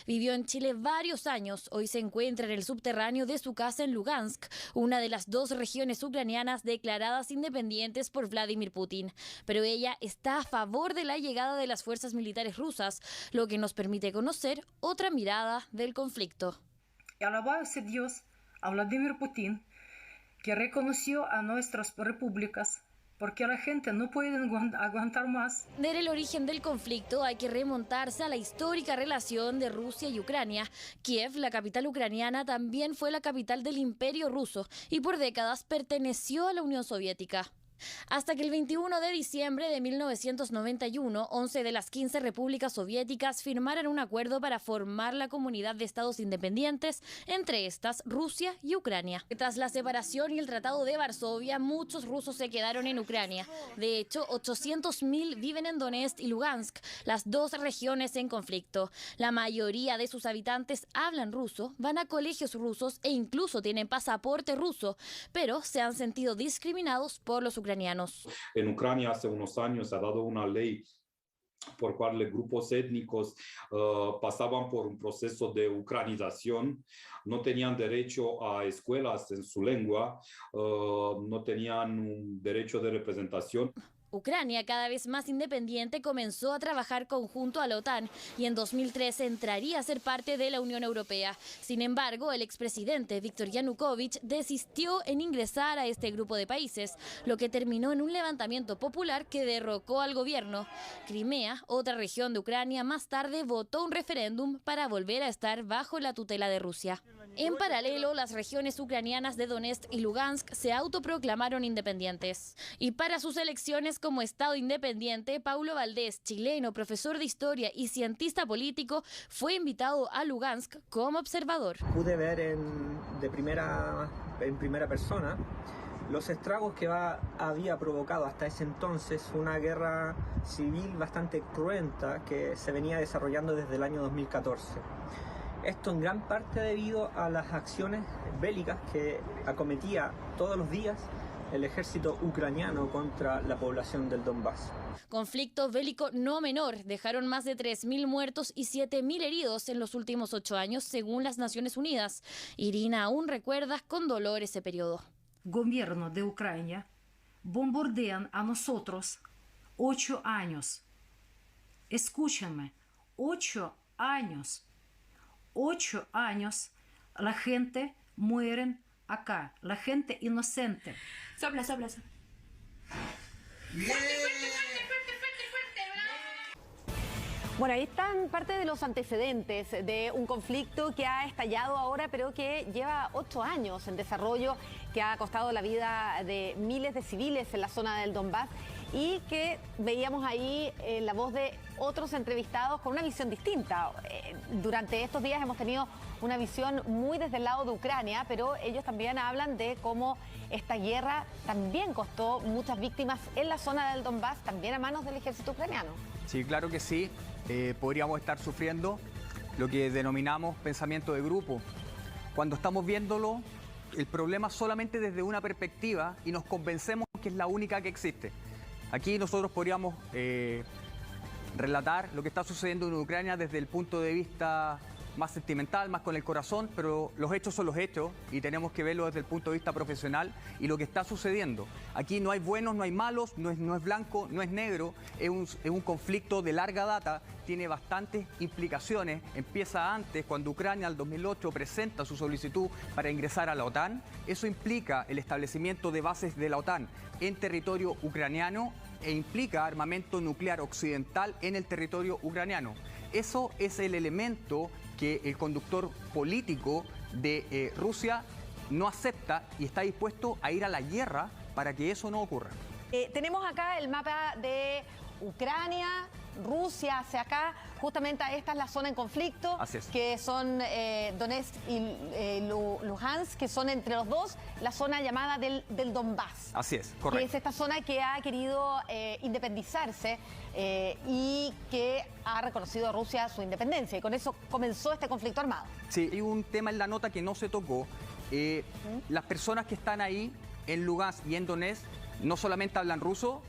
Vivió en Chile varios años. Hoy se encuentra en el subterráneo de su casa en Lugansk, una de las dos regiones ucranianas declaradas independientes por Vladimir Putin. Pero ella está a favor de la llegada de las fuerzas militares rusas, lo que nos permite conocer otra mirada del conflicto. Alabado Dios a Vladimir Putin, que reconoció a nuestras repúblicas, porque la gente no puede aguantar más. Ver el origen del conflicto hay que remontarse a la histórica relación de Rusia y Ucrania. Kiev, la capital ucraniana, también fue la capital del Imperio ruso y por décadas perteneció a la Unión Soviética. Hasta que el 21 de diciembre de 1991, 11 de las 15 repúblicas soviéticas firmaran un acuerdo para formar la Comunidad de Estados Independientes, entre estas Rusia y Ucrania. Tras la separación y el Tratado de Varsovia, muchos rusos se quedaron en Ucrania. De hecho, 800.000 viven en Donetsk y Lugansk, las dos regiones en conflicto. La mayoría de sus habitantes hablan ruso, van a colegios rusos e incluso tienen pasaporte ruso, pero se han sentido discriminados por los ucranianos. En Ucrania hace unos años se ha dado una ley por cual grupos étnicos pasaban por un proceso de ucranización, no tenían derecho a escuelas en su lengua, no tenían un derecho de representación. Ucrania, cada vez más independiente, comenzó a trabajar conjunto a la OTAN y en 2013 entraría a ser parte de la Unión Europea. Sin embargo, el expresidente Viktor Yanukovych desistió en ingresar a este grupo de países, lo que terminó en un levantamiento popular que derrocó al gobierno. Crimea, otra región de Ucrania, más tarde votó un referéndum para volver a estar bajo la tutela de Rusia. En paralelo, las regiones ucranianas de Donetsk y Lugansk se autoproclamaron independientes. Y para sus elecciones como Estado independiente, Paulo Valdés, chileno, profesor de historia y cientista político, fue invitado a Lugansk como observador. Pude ver en primera persona los estragos que había provocado hasta ese entonces una guerra civil bastante cruenta que se venía desarrollando desde el año 2014. Esto en gran parte debido a las acciones bélicas que acometía todos los días el ejército ucraniano contra la población del Donbass. Conflicto bélico no menor. Dejaron más de 3.000 muertos y 7.000 heridos en los últimos 8 años, según las Naciones Unidas. Irina aún recuerda con dolor ese periodo. Gobierno de Ucrania bombardean a nosotros 8 años. Escúchame, 8 años. 8 años la gente muere acá, la gente inocente. Sopla. Bueno, ahí están parte de los antecedentes de un conflicto que ha estallado ahora, pero que lleva 8 años en desarrollo, que ha costado la vida de miles de civiles en la zona del Donbass y que veíamos ahí en la voz de otros entrevistados con una visión distinta. Durante estos días hemos tenido una visión muy desde el lado de Ucrania, pero ellos también hablan de cómo esta guerra también costó muchas víctimas en la zona del Donbass, también a manos del ejército ucraniano. Sí, claro que sí. Podríamos estar sufriendo lo que denominamos pensamiento de grupo. Cuando estamos viéndolo, el problema solamente desde una perspectiva y nos convencemos que es la única que existe. Aquí nosotros podríamos relatar lo que está sucediendo en Ucrania desde el punto de vista más sentimental, más con el corazón, pero los hechos son los hechos y tenemos que verlo desde el punto de vista profesional y lo que está sucediendo. Aquí no hay buenos, no hay malos, no es blanco, no es negro, es un conflicto de larga data, tiene bastantes implicaciones. Empieza antes, cuando Ucrania, en el 2008, presenta su solicitud para ingresar a la OTAN. Eso implica el establecimiento de bases de la OTAN en territorio ucraniano e implica armamento nuclear occidental en el territorio ucraniano. Eso es el elemento que el conductor político de Rusia no acepta y está dispuesto a ir a la guerra para que eso no ocurra. Tenemos acá el mapa de Ucrania, Rusia hacia acá, justamente esta es la zona en conflicto, que son Donetsk y Luhansk, que son entre los dos la zona llamada del Donbass. Así es, correcto. Que es esta zona que ha querido independizarse y que ha reconocido a Rusia su independencia, y con eso comenzó este conflicto armado. Sí, hay un tema en la nota que no se tocó. Las personas que están ahí en Lugansk y en Donetsk no solamente hablan ruso,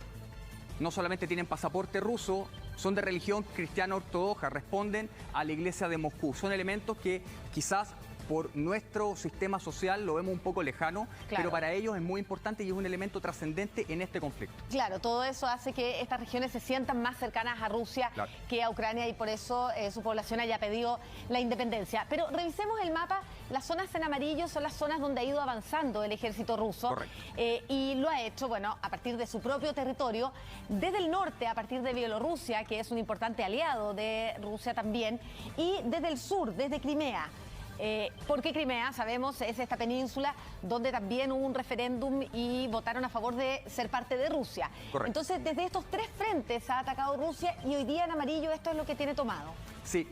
no solamente tienen pasaporte ruso, son de religión cristiana ortodoxa, responden a la Iglesia de Moscú. Son elementos que quizás por nuestro sistema social lo vemos un poco lejano, claro, pero para ellos es muy importante y es un elemento trascendente en este conflicto. Claro, todo eso hace que estas regiones se sientan más cercanas a Rusia, claro, que a Ucrania, y por eso su población haya pedido la independencia. Pero revisemos el mapa. Las zonas en amarillo son las zonas donde ha ido avanzando el ejército ruso. Correcto. Y lo ha hecho, bueno, a partir de su propio territorio, desde el norte, a partir de Bielorrusia, que es un importante aliado de Rusia también, y desde el sur, desde Crimea. Porque Crimea, sabemos, es esta península donde también hubo un referéndum y votaron a favor de ser parte de Rusia. Correcto. Entonces, desde estos tres frentes ha atacado Rusia y hoy día en amarillo esto es lo que tiene tomado. Sí.